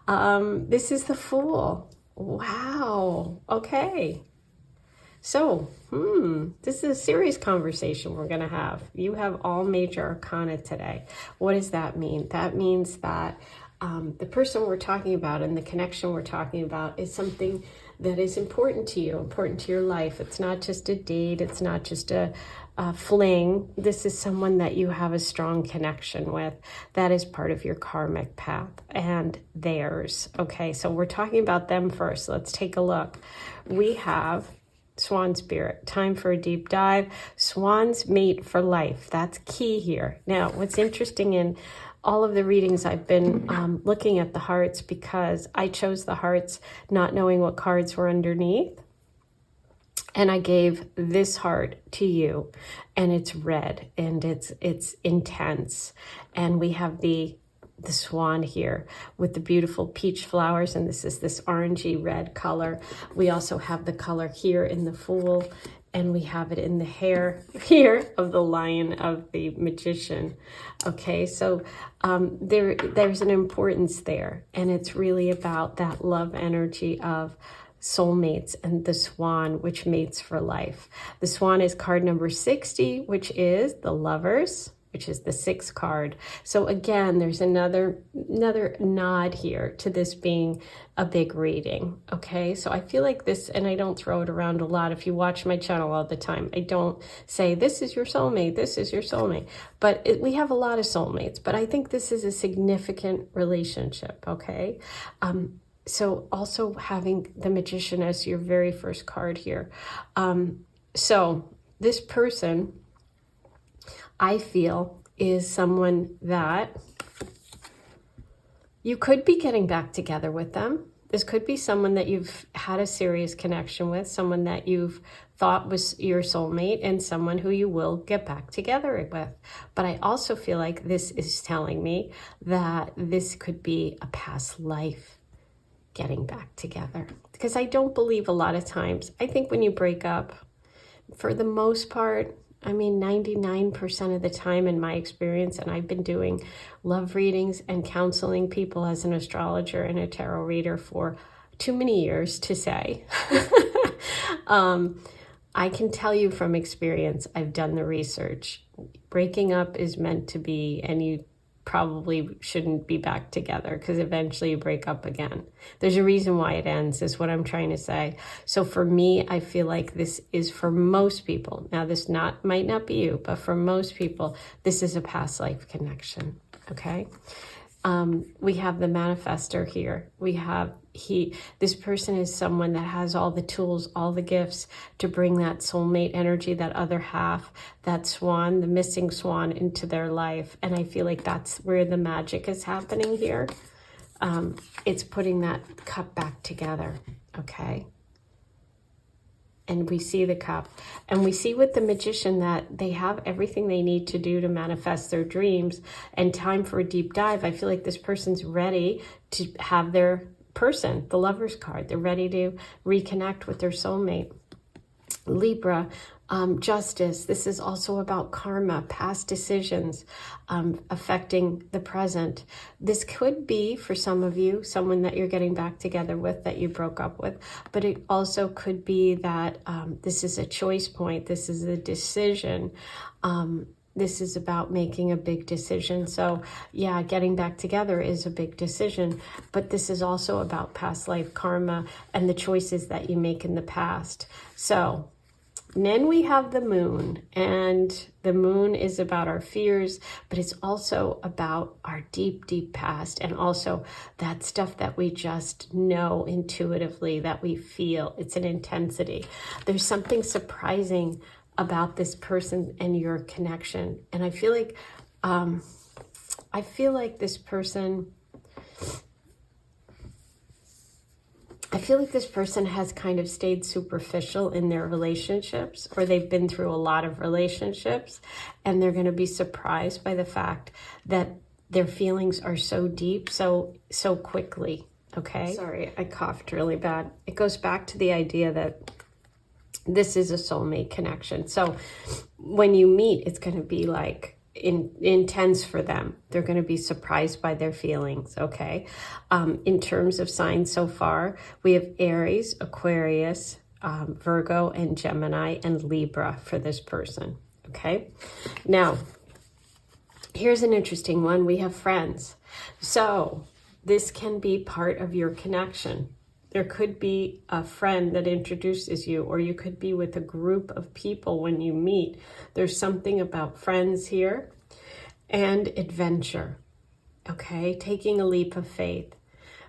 This is the Fool. Wow. Okay. So, this is a serious conversation we're going to have. You have all major arcana today. What does that mean? That means that the person we're talking about and the connection we're talking about is something that is important to you, important to your life. It's not just a date. It's not just a fling. This is someone that you have a strong connection with. That is part of your karmic path and theirs. Okay, so we're talking about them first. Let's take a look. We have Swan Spirit, time for a deep dive. Swans mate for life. That's key here. Now, what's interesting in all of the readings, I've been looking at the hearts because I chose the hearts not knowing what cards were underneath. And I gave this heart to you, and it's red, and it's intense. And we have the swan here with the beautiful peach flowers, and this is this orangey red color. We also have the color here in the Fool, and we have it in the hair here of the Lion of the Magician. Okay, so there's an importance there, and it's really about that love energy of soulmates and the Swan, which mates for life. The Swan is card number 60, which is the Lovers, which is the 6th card. So again, there's another nod here to this being a big reading. Okay, so I feel like this, and I don't throw it around a lot. If you watch my channel all the time, I don't say this is your soulmate, this is your soulmate, but we have a lot of soulmates, but I think this is a significant relationship. Okay, so also having the Magician as your very first card here. So this person, I feel, is someone that you could be getting back together with them. This could be someone that you've had a serious connection with, someone that you've thought was your soulmate, and someone who you will get back together with. But I also feel like this is telling me that this could be a past life getting back together. Because I don't believe a lot of times, I think when you break up, for the most part, I mean, 99% of the time in my experience, and I've been doing love readings and counseling people as an astrologer and a tarot reader for too many years to say. I can tell you from experience, I've done the research. Breaking up is meant to be, and you probably shouldn't be back together because eventually you break up again. There's a reason why it ends, is what I'm trying to say. So for me, I feel like this is for most people. Now this might not be you, but for most people, this is a past life connection. Okay. We have the manifestor here. We have this person is someone that has all the tools, all the gifts to bring that soulmate energy, that other half, that swan, the missing swan, into their life. And I feel like that's where the magic is happening here. It's putting that cup back together. Okay. And we see the cup, and we see with the Magician that they have everything they need to do to manifest their dreams. And time for a deep dive. I feel like this person's ready to have their person, the Lover's card. They're ready to reconnect with their soulmate. Libra, justice. This is also about karma, past decisions affecting the present. This could be, for some of you, someone that you're getting back together with that you broke up with, but it also could be that this is a choice point. This is a decision. This is about making a big decision. So yeah, getting back together is a big decision, but this is also about past life karma and the choices that you make in the past. So then we have the Moon, and the Moon is about our fears, but it's also about our deep, deep past, and also that stuff that we just know intuitively, that we feel. It's an intensity. There's something surprising about this person and your connection. And I feel like this person has kind of stayed superficial in their relationships, or they've been through a lot of relationships, and they're going to be surprised by the fact that their feelings are so deep so quickly. Okay? Sorry, I coughed really bad. It goes back to the idea that this is a soulmate connection. So when you meet, it's going to be like intense for them. They're going to be surprised by their feelings, okay? In terms of signs so far, we have Aries, Aquarius, Virgo, and Gemini, and Libra for this person, okay? Now, here's an interesting one. We have friends. So this can be part of your connection. There could be a friend that introduces you, or you could be with a group of people when you meet. There's something about friends here and adventure, okay? Taking a leap of faith,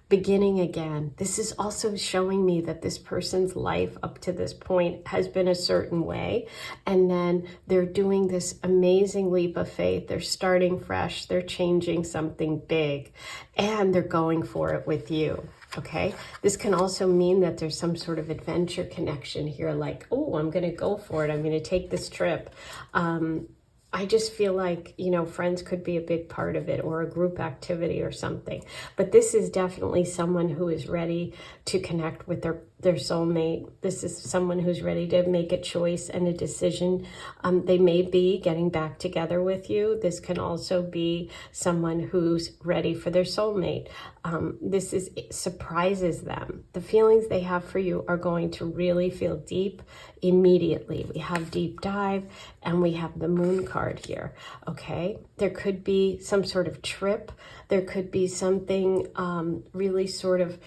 beginning again. This is also showing me that this person's life up to this point has been a certain way, and then they're doing this amazing leap of faith. They're starting fresh, they're changing something big, and they're going for it with you. Okay, this can also mean that there's some sort of adventure connection here, like, oh, I'm going to go for it. I'm going to take this trip. I just feel like, you know, friends could be a big part of it, or a group activity or something. But this is definitely someone who is ready to connect with their soulmate. This is someone who's ready to make a choice and a decision. They may be getting back together with you. This can also be someone who's ready for their soulmate. It surprises them. The feelings they have for you are going to really feel deep immediately. We have deep dive, and we have the moon card here, okay? There could be some sort of trip. There could be something really sort of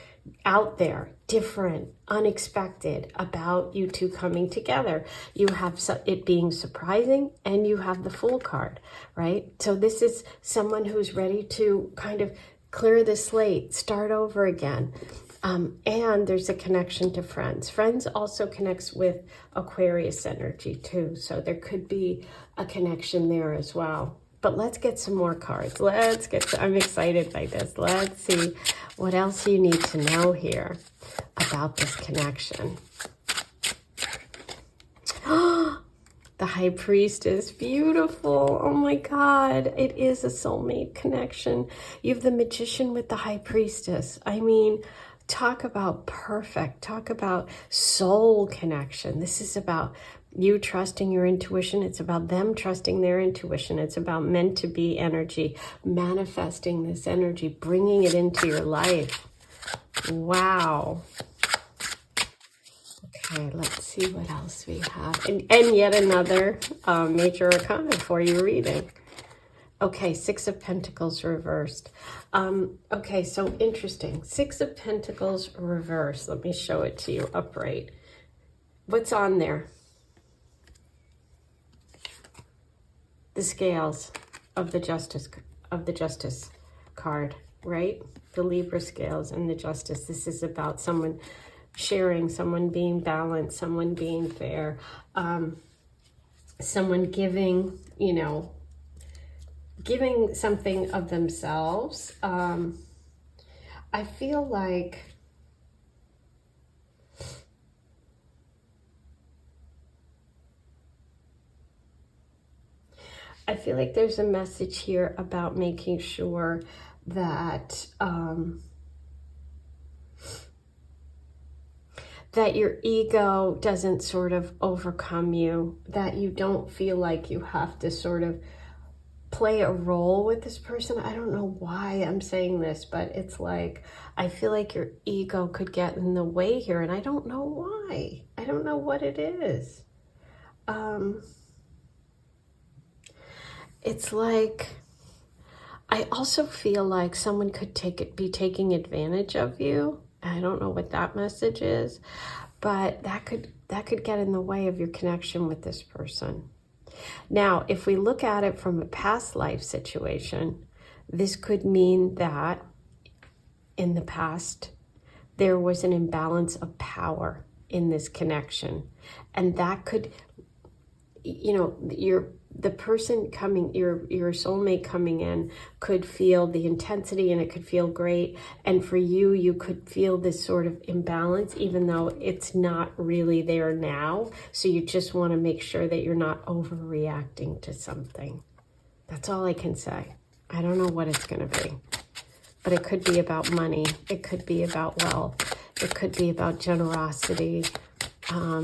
out there, different, unexpected about you two coming together. You have it being surprising, and you have the Fool card, right? So this is someone who's ready to kind of clear the slate, start over again. And there's a connection to friends. Friends also connects with Aquarius energy too. So there could be a connection there as well. But let's get some more cards. I'm excited by this. Let's see what else you need to know here about this connection. The High Priestess, beautiful. Oh my God, it is a soulmate connection. You have the Magician with the High Priestess. I mean, talk about perfect. Talk about soul connection. This is about you trusting your intuition. It's about them trusting their intuition. It's about meant to be energy, manifesting this energy, bringing it into your life. Wow. Okay, let's see what else we have. And yet another major arcana for you reading. Okay, Six of Pentacles reversed. Okay, so interesting. Six of Pentacles reversed. Let me show it to you upright. What's on there? The scales of the Justice card, right? The Libra scales and the Justice. This is about someone sharing, someone being balanced, someone being fair, someone giving, you know, giving something of themselves. I feel like there's a message here about making sure that that your ego doesn't sort of overcome you, that you don't feel like you have to sort of play a role with this person. I don't know why I'm saying this, but it's like, I feel like your ego could get in the way here, and I don't know why. I don't know what it is. It's like, I also feel like someone could be taking advantage of you. I don't know what that message is, but that could get in the way of your connection with this person. Now, if we look at it from a past life situation, this could mean that in the past, there was an imbalance of power in this connection. And that could, you know, the person coming, your soulmate coming in could feel the intensity, and it could feel great. And for you, you could feel this sort of imbalance, even though it's not really there now. So you just want to make sure that you're not overreacting to something. That's all I can say. I don't know what it's going to be. but it could be about money. It could be about wealth. It could be about generosity,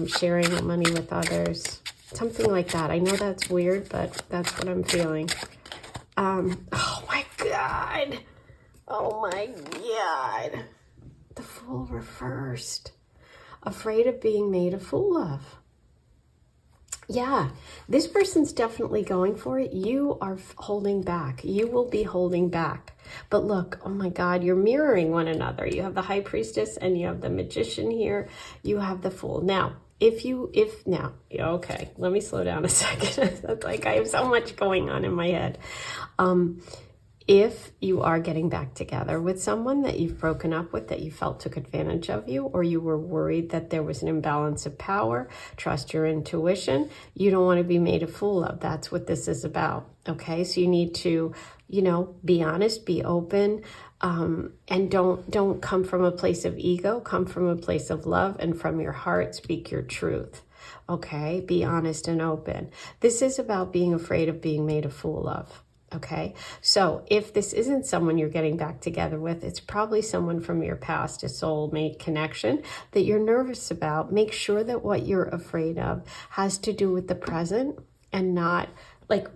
sharing money with others, something like that. I know that's weird, but that's what I'm feeling. Oh my God. Oh my God. The Fool reversed. Afraid of being made a fool of. Yeah, this person's definitely going for it. You are holding back. You will be holding back. But look, oh my God, you're mirroring one another. You have the High Priestess and you have the Magician here. You have the Fool. Now, okay, let me slow down a second. That's like I have so much going on in my head. If you are getting back together with someone that you've broken up with, that you felt took advantage of you, or you were worried that there was an imbalance of power, trust your intuition. You don't want to be made a fool of. That's what this is about. Okay, so you need to, be honest, be open, and don't come from a place of ego. Come from a place of love, and from your heart, speak your truth. Okay, be honest and open. This is about being afraid of being made a fool of. Okay, so if this isn't someone you're getting back together with, it's probably someone from your past, a soulmate connection that you're nervous about. Make sure that what you're afraid of has to do with the present and not, like,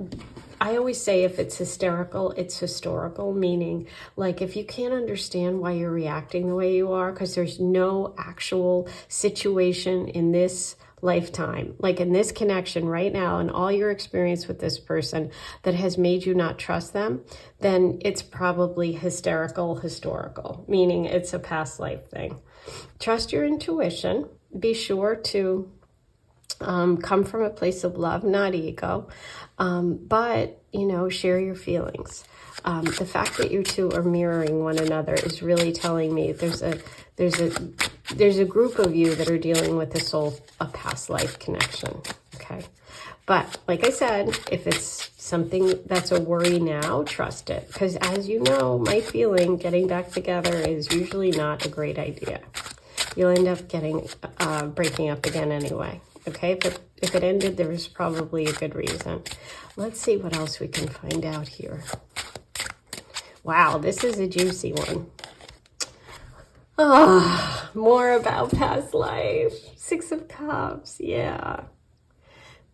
I always say, if it's hysterical, it's historical, meaning like if you can't understand why you're reacting the way you are, because there's no actual situation in this lifetime, like in this connection right now, and all your experience with this person that has made you not trust them, then it's probably historical, meaning it's a past life thing. Trust your intuition. Be sure to come from a place of love, not ego, but share your feelings. The fact that you two are mirroring one another is really telling me there's a group of you that are dealing with a past life connection. Okay, but like I said, if it's something that's a worry now, trust it, because as you know, my feeling, getting back together is usually not a great idea. You'll end up breaking up again anyway. Okay, if it ended, there was probably a good reason. Let's see what else we can find out here. Wow, this is a juicy one. Oh, more about past life. 6 of Cups, yeah.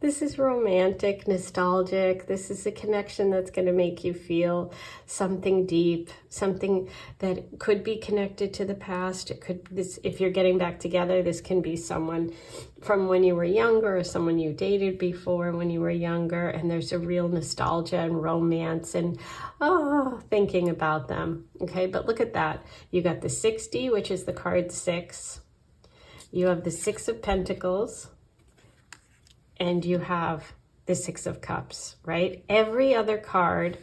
This is romantic, nostalgic. This is a connection that's going to make you feel something deep, something that could be connected to the past. If you're getting back together, this can be someone from when you were younger, or someone you dated before when you were younger, and there's a real nostalgia and romance and thinking about them. Okay, but look at that. You got the 60, which is the card 6. You have the 6 of Pentacles. And you have the 6 of Cups, right? Every other card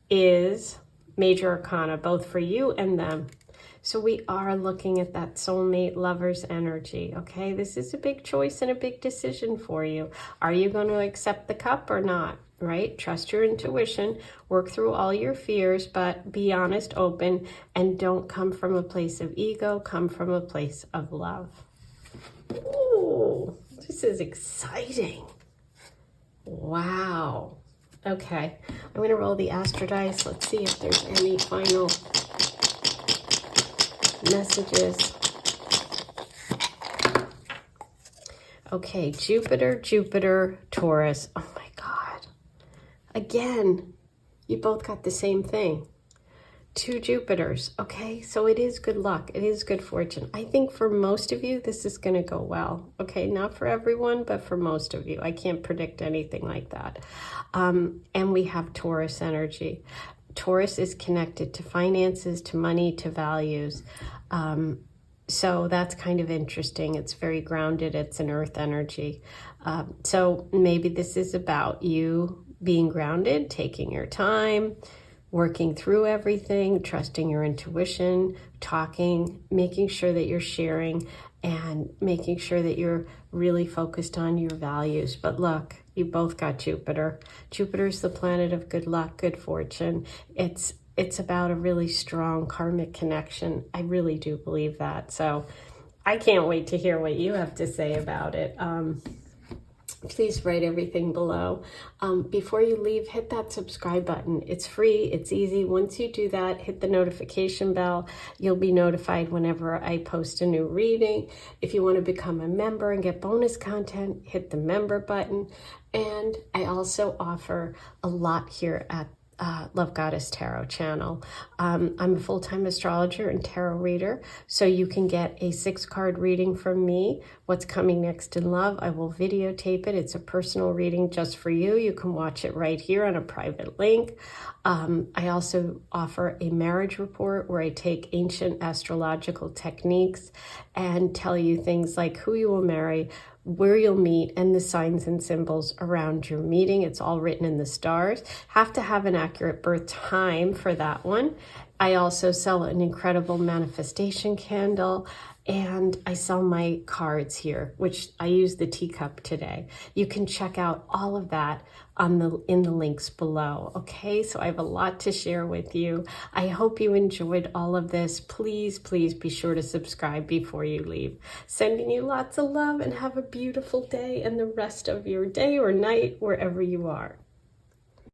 is major arcana, both for you and them. So we are looking at that soulmate lover's energy, okay? This is a big choice and a big decision for you. Are you going to accept the cup or not, right? Trust your intuition, work through all your fears, but be honest, open, and don't come from a place of ego, come from a place of love. Ooh. This is exciting. Wow. Okay, I'm going to roll the Astro Dice. Let's see if there's any final messages. Okay, Jupiter, Taurus. Oh my God. Again, you both got the same thing. 2 Jupiters, okay? So it is good luck. It is good fortune. I think for most of you, this is going to go well, okay? Not for everyone, but for most of you. I can't predict anything like that. And we have Taurus energy. Taurus is connected to finances, to money, to values. So that's kind of interesting. It's very grounded. It's an earth energy. So maybe this is about you being grounded, taking your time, working through everything, trusting your intuition, talking, making sure that you're sharing, and making sure that you're really focused on your values. But look, you both got Jupiter. Jupiter's the planet of good luck, good fortune. It's about a really strong karmic connection. I really do believe that. So I can't wait to hear what you have to say about it. please write everything below. Before you leave, hit that subscribe button. It's free, it's easy. Once you do that, hit the notification bell. You'll be notified whenever I post a new reading. If you want to become a member and get bonus content, hit the member button. And I also offer a lot here at Love Goddess Tarot channel. I'm a full-time astrologer and tarot reader, so you can get a 6-card reading from me. What's coming next in love, I will videotape it. It's a personal reading just for you. You can watch it right here on a private link. I also offer a marriage report where I take ancient astrological techniques and tell you things like who you will marry, where you'll meet, and the signs and symbols around your meeting. It's all written in the stars. Have to have an accurate birth time for that one. I also sell an incredible manifestation candle, and I sell my cards here, which I use the teacup today. You can check out all of that in the links below. Okay, so I have a lot to share with you. I hope you enjoyed all of this. Please, please be sure to subscribe before you leave. Sending you lots of love, and have a beautiful day and the rest of your day or night wherever you are.